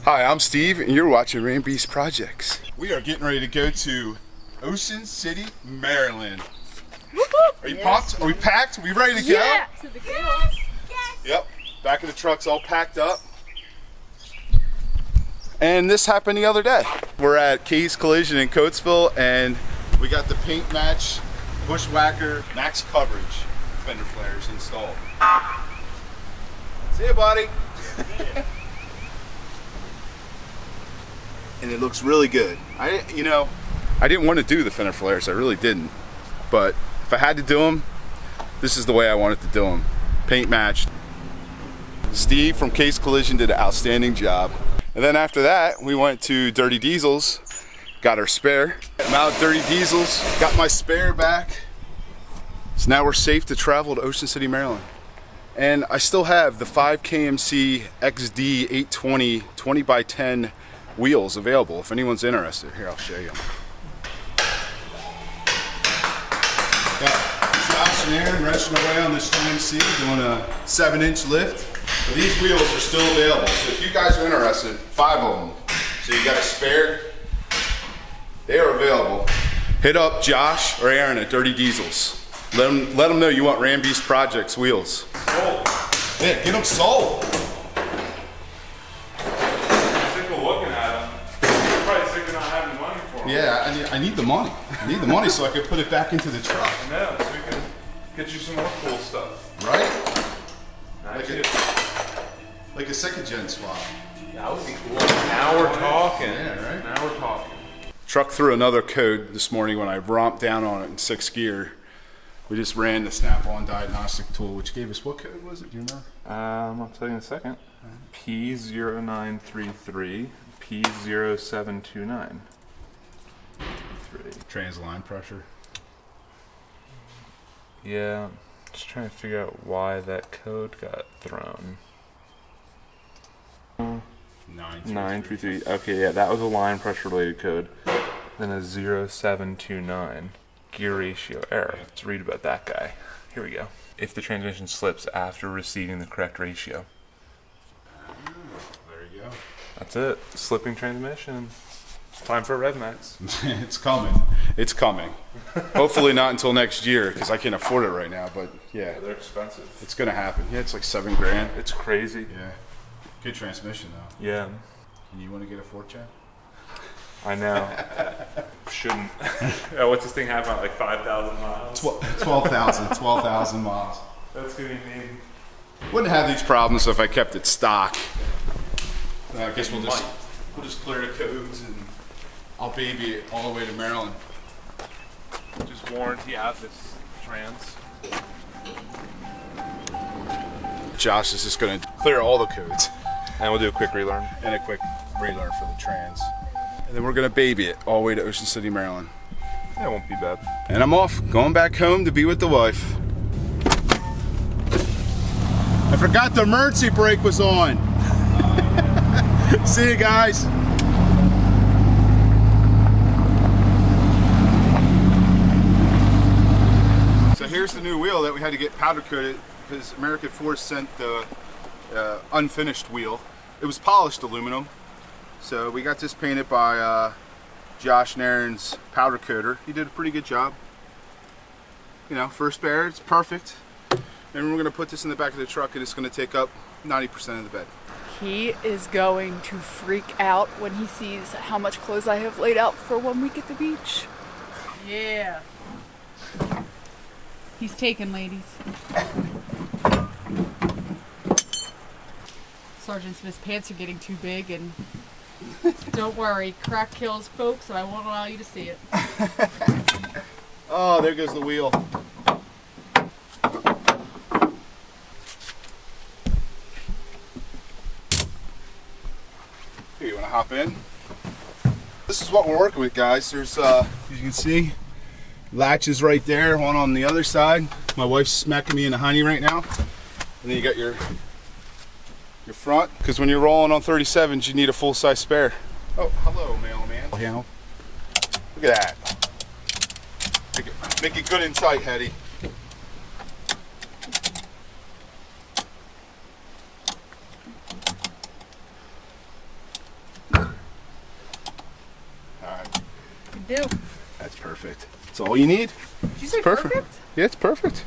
Hi, I'm Steve, and you're watching Ram Beast Projects. We are getting ready to go to Ocean City, Maryland. Are you pumped? Are we packed? Are we ready to go? Yeah. Yes. Yep. Back of the truck's all packed up. And this happened the other day. We're at Case Collision in Coatesville, and we got the paint match Bushwhacker max coverage fender flares installed. See ya, buddy. And it looks really good. I didn't want to do the fender flares. I really didn't. But if I had to do them, this is the way I wanted to do them. Paint matched. Steve from Case Collision did an outstanding job. And then after that, we went to Dirty Diesel's, got our spare. I'm out at Dirty Diesel's, got my spare back. So now we're safe to travel to Ocean City, Maryland. And I still have the 5KMC XD 820 20x10 wheels available if anyone's interested. Here, I'll show you. Got Josh and Aaron wrenching away on this GMC doing a 7-inch lift. But these wheels are still available, so if you guys are interested, 5 of them. So you got a spare, they are available. Hit up Josh or Aaron at Dirty Diesel's. Let them know you want Ram Beast Projects wheels. Sold. Yeah, get them sold. Yeah, I need the money. I need the money so I can put it back into the truck. I know, so we can get you some more cool stuff. Right? Nice. Like a second gen swap. That would be cool. Now we're talking. Yeah, right? Now we're talking. Truck threw another code this morning when I romped down on it in 6th gear. We just ran the Snap-on diagnostic tool, which gave us, what code was it? Do you remember? I'll tell you in a second. P0933, P0729. Trans line pressure. Yeah, just trying to figure out why that code got thrown. 933. Okay, yeah, that was a line pressure related code. Then a 0729 gear ratio error. Let's read about that guy. Here we go. If the transmission slips after receiving the correct ratio. There you go. That's it. Slipping transmission. Time for a RevMax. It's coming. It's coming. Hopefully not until next year because I can't afford it right now. But yeah, They're expensive. it's gonna happen. Yeah, it's like $7 grand. It's crazy. Yeah, good transmission though. Yeah. And you want to get a 4-gen? I know. Shouldn't. What's this thing have on like 5,000 miles? 12,000 miles. That's gonna be mean. Wouldn't have these problems if I kept it stock. I guess we'll just clear the codes and I'll baby it all the way to Maryland. Just warranty out this trans. Josh is just going to clear all the codes And we'll do a quick relearn. and a quick relearn for the trans. And then we're going to baby it all the way to Ocean City, Maryland. That won't be bad. And I'm off, going back home to be with the wife. I forgot the emergency brake was on. See you guys. So here's the new wheel that we had to get powder coated because American Force sent the unfinished wheel. It was polished aluminum. So we got this painted by Josh and Aaron's powder coater. He did a pretty good job. You know, for a spare, it's perfect. And we're gonna put this in the back of the truck and it's gonna take up 90% of the bed. He is going to freak out when he sees how much clothes I have laid out for 1 week at the beach. Yeah. He's taken, ladies. Sergeant Smith's pants are getting too big, and don't worry, crack kills folks, and I won't allow you to see it. Oh, there goes the wheel. Here, you want to hop in? This is what we're working with, guys. There's, as you can see, latches right there, one on the other side. My wife's smacking me in the honey right now. And then you got your front, because when you're rolling on 37s, you need a full-size spare. Oh, hello, mailman. Look at that. Make it good and tight, Heddy. do. That's perfect. That's all you need. Did you say Perfect. perfect? Yeah, it's perfect.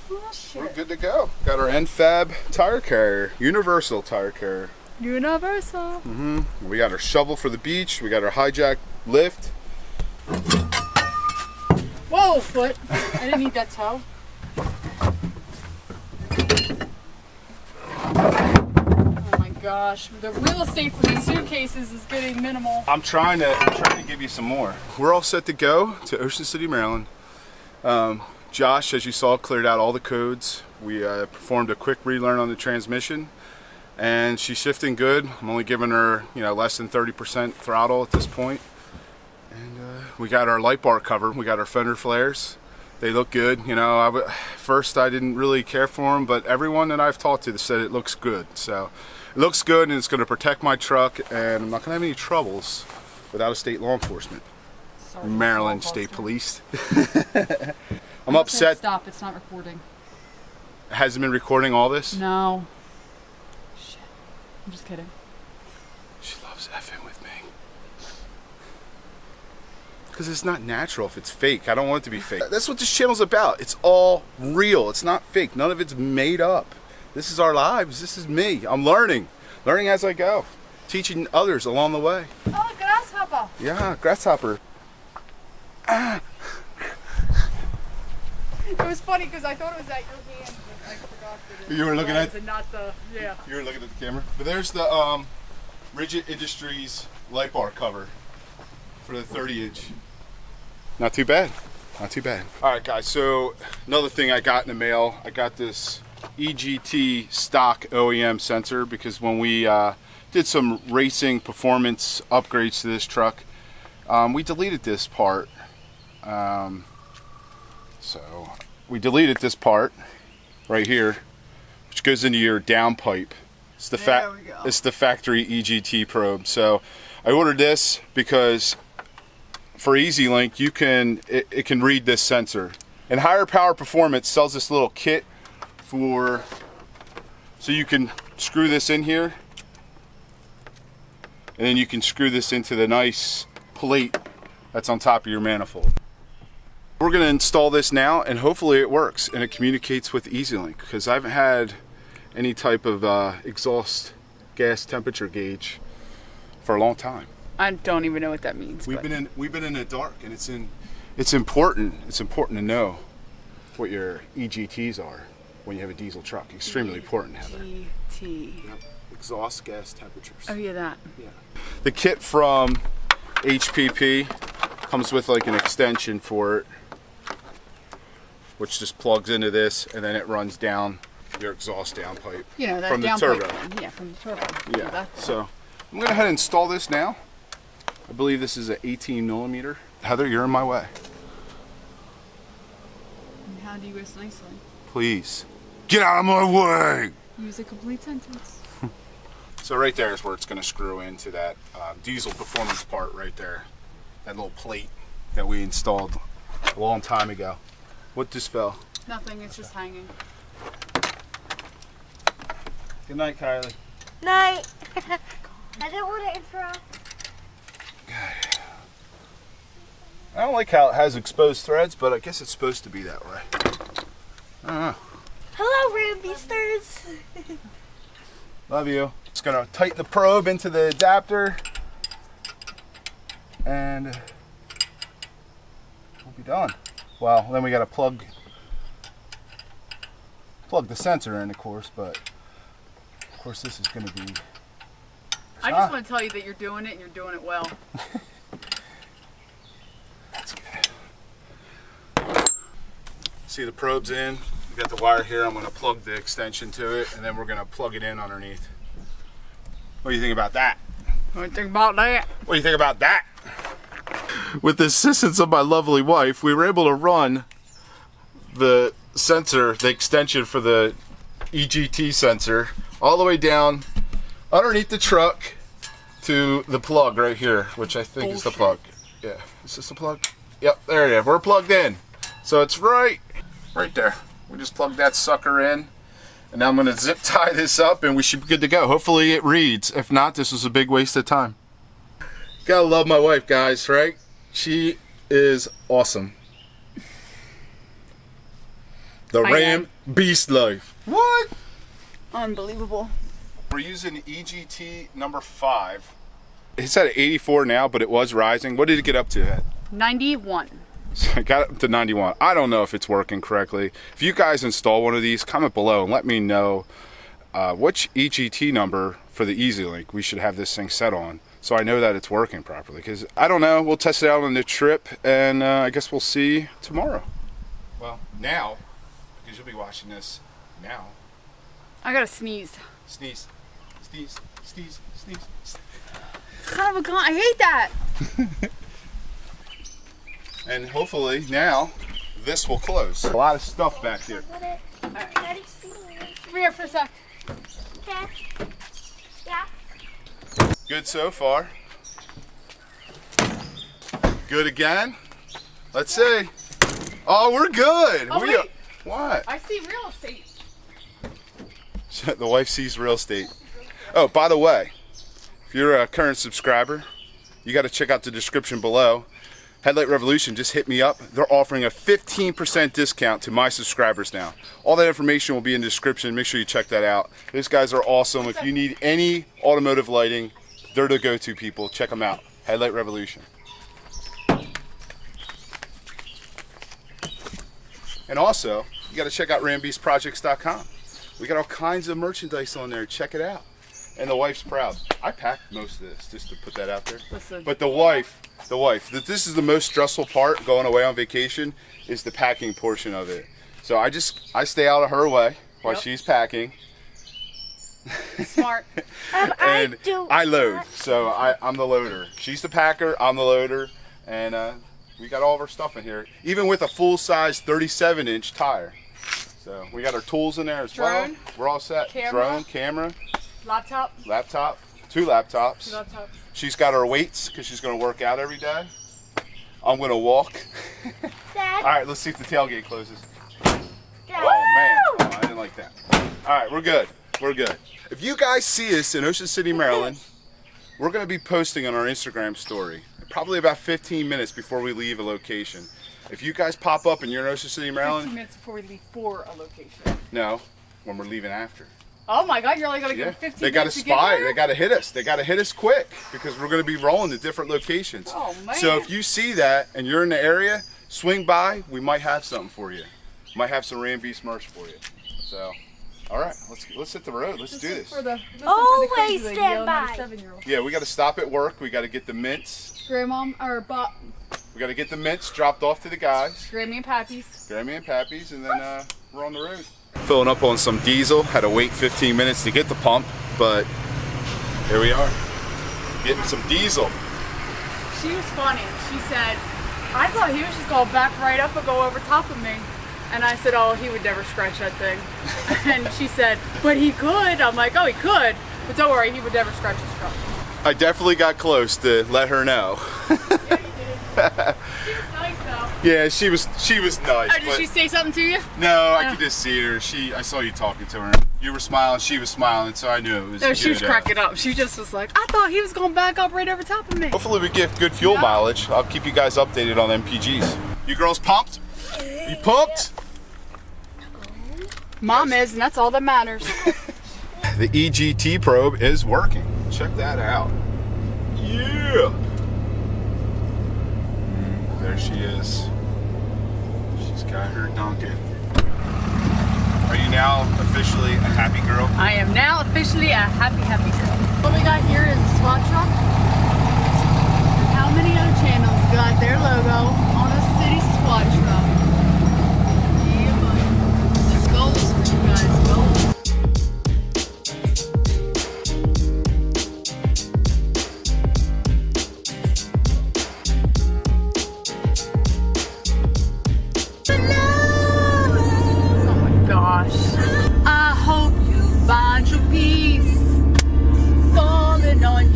Oh, We're shit. good to go. Got our NFAB tire carrier, universal tire carrier. Universal. We got our shovel for the beach. We got our hijack lift. Whoa, foot. I didn't need that toe. Oh my gosh. The real estate for these suitcases is getting minimal. I'm trying to give you some more. We're all set to go to Ocean City, Maryland. Josh, as you saw, cleared out all the codes. We performed a quick relearn on the transmission, and she's shifting good. I'm only giving her, less than 30% throttle at this point. And we got our light bar covered. We got our fender flares. They look good. First I didn't really care for them, but everyone that I've talked to said it looks good. So it looks good, and it's going to protect my truck, and I'm not going to have any troubles without a state law enforcement. Sorry, Maryland Paul State Foster. Police. I'm upset. Stop, it's not recording. Hasn't been recording all this. No. Shit. I'm just kidding. She loves effing with me. Because it's not natural if it's fake. I don't want it to be fake. That's what this channel's about. It's all real. It's not fake. None of it's made up. This is our lives. This is me. I'm learning. Learning as I go. Teaching others along the way. Oh, grasshopper. Yeah, grasshopper. It was funny because I thought it was at your hand, but I forgot that it You were looking was, at- and not the, yeah. You were looking at the camera. But there's the Rigid Industries light bar cover for the 30-inch. Not too bad. Not too bad. All right, guys. So another thing I got in the mail, I got this EGT stock OEM sensor because when we did some racing performance upgrades to this truck, we deleted this part. So we deleted this part right here, which goes into your downpipe. It's the There we go. It's the factory EGT probe. So I ordered this because for EasyLink, it can read this sensor. And Higher Power Performance sells this little kit so you can screw this in here, and then you can screw this into the nice plate that's on top of your manifold. We're going to install this now, and hopefully it works and it communicates with EasyLink, because I haven't had any type of exhaust gas temperature gauge for a long time. I don't even know what that means. We've but been in the dark, and it's important to know what your EGTs are when you have a diesel truck. Extremely important, Heather. GT. Yep. Exhaust gas temperatures. Oh yeah, that. Yeah. The kit from HPP comes with like an extension for it, which just plugs into this, and then it runs down your exhaust downpipe. You know that from the downpipe turbo. one. Yeah, from the turbo. Yeah. That's So I'm going to go ahead and install this now. I believe this is an 18 millimeter. Heather, you're in my way. And how do you this nicely? Please get out of my way. Use a complete sentence. So right there is where it's going to screw into that diesel performance part right there. That little plate that we installed a long time ago. What just fell? Nothing. It's just hanging. Good night, Kylie. Night. I didn't want to interrupt. I don't like how it has exposed threads, but I guess it's supposed to be that way. I don't know. Hello, Rambeasters. Love you. It's gonna tighten the probe into the adapter, and we'll be done. Well, then we gotta plug the sensor in, of course, but of course this is gonna be. I just want to tell you that you're doing it and you're doing it well. See the probe's in. We got the wire here. I'm gonna plug the extension to it, and then we're gonna plug it in underneath. What do you think about that? What do you think about that? What do you think about that? With the assistance of my lovely wife, we were able to run the sensor, the extension for the EGT sensor, all the way down underneath the truck to the plug right here, which I think is the plug. Yeah, is this the plug? Yep, there it is. We're plugged in. So it's right there. We just plugged that sucker in. And now I'm going to zip tie this up, and we should be good to go. Hopefully it reads. If not, this was a big waste of time. Gotta love my wife, guys, right? She is awesome. The Ram Beast Life. What? Unbelievable. We're using EGT number 5. It's at 84 now, but it was rising. What did it get up to at? 91. So I got up to 91. I don't know if it's working correctly. If you guys install one of these, comment below and let me know which EGT number for the EasyLink we should have this thing set on, so I know that it's working properly. Because I don't know. We'll test it out on the trip, and I guess we'll see tomorrow. Well, now, because you'll be watching this now. I gotta sneeze. Sneeze, sneeze, sneeze, sneeze. Son of a gun, I hate that. And hopefully now this will close. A lot of stuff back here. Come here for a sec. Okay. Yeah. Good so far. Good again. Let's see. Oh, we're good. Oh, wait. What? I see real estate. The wife sees real estate. Oh, by the way, if you're a current subscriber, you got to check out the description below. Headlight Revolution just hit me up. They're offering a 15% discount to my subscribers now. All that information will be in the description. Make sure you check that out. These guys are awesome. If you need any automotive lighting, they're the go-to people. Check them out. Headlight Revolution. And also, you got to check out rambeastprojects.com. We got all kinds of merchandise on there. Check it out. And the wife's proud. I packed most of this, just to put that out there. Listen. But the wife, this is the most stressful part going away on vacation, is the packing portion of it. So I stay out of her way while she's packing. Smart. And I load. So I'm the loader. She's the packer, I'm the loader. And we got all of our stuff in here, even with a full-size 37-inch tire. So we got our tools in there as well. We're all set. Drone, camera. Laptop. 2 laptops. 2 laptops. She's got her weights because she's going to work out every day. I'm going to walk. Dad. All right, let's see if the tailgate closes. Dad. Oh, man. Oh, I didn't like that. All right, we're good. We're good. If you guys see us in Ocean City, Maryland, we're going to be posting on our Instagram story probably about 15 minutes before we leave a location. If you guys pop up and you're in Ocean City, Maryland. 15 minutes before we leave for a location. No, when we're leaving after. Oh my God, you're only gonna give 15 They got to minutes to get spy. there? They got to hit us. They got to hit us quick because we're going to be rolling to different locations. Oh man. So if you see that and you're in the area, swing by. We might have something for you. Might have some Ram Beast merch for you. So, all right, let's hit the road. Let's do this. Always stand by. Yeah, we got to stop at work. We got to get the mints. Grandmom or We got to get the mints dropped off to the guys. Grammy and Pappy's. Grammy and Pappy's, and then we're on the road. Filling up on some diesel. Had to wait 15 minutes to get the pump, but here we are, getting some diesel. She was funny. She said, I thought he was just going to back right up and go over top of me. And I said, oh, he would never scratch that thing. And she said, but he could. I'm like, oh, he could. But don't worry, he would never scratch his truck. I definitely got close to let her know. Yeah, you did. She was nice though. Yeah, she was nice. Oh, did she say something to you? No, I could just see her. I saw you talking to her. You were smiling, she was smiling, so I knew it was No, good. she was cracking up. She just was like, I thought he was going to back up right over top of me. Hopefully we get good fuel mileage. I'll keep you guys updated on MPGs. You girls pumped? You pumped? Mom is, and that's all that matters. The EGT probe is working. Check that out. Yeah. There she is. She's got her Duncan. Are you now officially a happy girl? I am now officially a happy girl. What we got here is a SWAT truck. And how many other channels got their logo on a city SWAT truck? Yeah, buddy. There's goals for you guys. Goals. I hope you find your peace falling on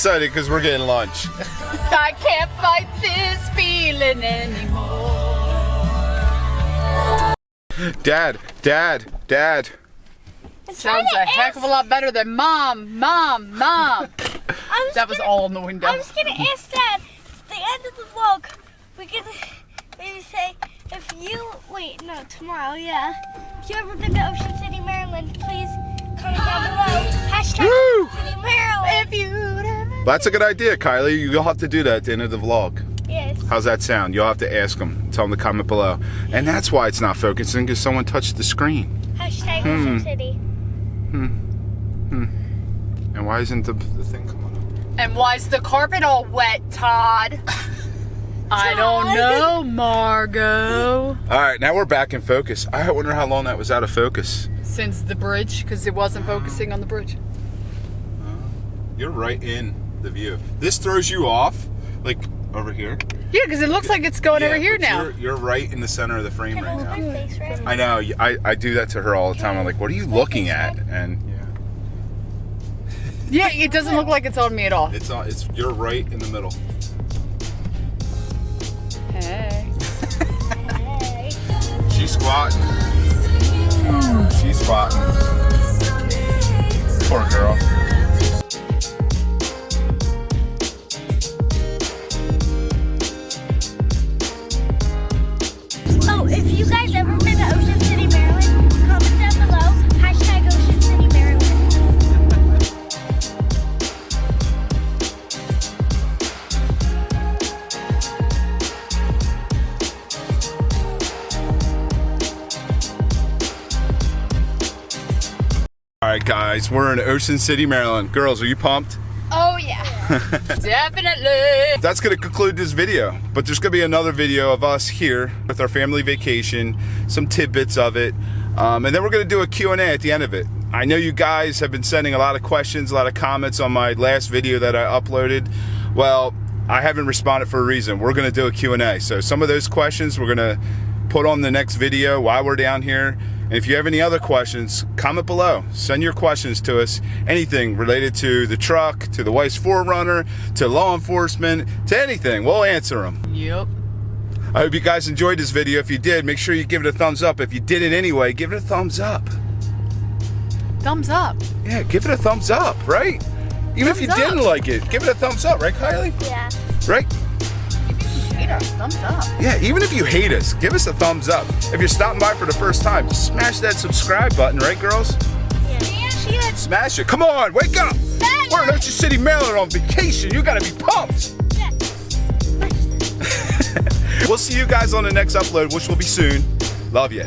excited because we're getting lunch. I can't fight this feeling anymore. Dad. Sounds a heck of a lot better than Mom. That was all in the window. I was gonna ask Dad, at the end of the vlog, we can maybe say, if you, tomorrow, yeah. If you ever been to Ocean City, Maryland, please comment down below. Hashtag Woo! Ocean City, Maryland. If you'd ever... That's a good idea, Kylie. You'll have to do that at the end of the vlog. Yes. How's that sound? You'll have to ask them. Tell them to comment below. And that's why it's not focusing, because someone touched the screen. Hashtag Ocean City. And why isn't the thing coming up? And why's the carpet all wet, Todd? I don't know, Margot. All right, now we're back in focus. I wonder how long that was out of focus. Since the bridge, because it wasn't focusing on the bridge. You're right in the view. This throws you off, like over here. Yeah, because it looks like it's going over here but now. You're right in the center of the frame Can I right hold now. my face, right? I know. I do that to her all the time. I'm like, what are you looking at? And Yeah, it doesn't look like it's on me at all. it's you're right in the middle. Hey. Hey. She's squatting. She's squatting. Poor girl. Oh, if you guys ever been to Ocean City, Maryland, comment down below. Hashtag Ocean City, Maryland. All right, guys, we're in Ocean City, Maryland. Girls, are you pumped? Oh, yeah. Definitely. That's going to conclude this video, but there's going to be another video of us here with our family vacation, some tidbits of it, and then we're going to do a Q&A at the end of it. I know you guys have been sending a lot of questions, a lot of comments on my last video that I uploaded. Well, I haven't responded for a reason. We're going to do a Q&A. So some of those questions we're going to put on the next video while we're down here. And if you have any other questions, comment below. Send your questions to us. Anything related to the truck, to the wife's 4Runner, to law enforcement, to anything. We'll answer them. Yep. I hope you guys enjoyed this video. If you did, make sure you give it a thumbs up. If you did it anyway, give it a thumbs up. Thumbs up. Yeah, give it a thumbs up, right? Even if you Thumbs up. didn't like it, give it a thumbs up, right, Kylie? Yeah. Right? Hate us. Thumbs up. Yeah, even if you hate us, give us a thumbs up. If you're stopping by for the first time, smash that subscribe button, right, girls? Yeah. Smash it. Come on, wake up. We're in Ocean City, Maryland on vacation. You gotta be pumped. Yeah. We'll see you guys on the next upload, which will be soon. Love ya.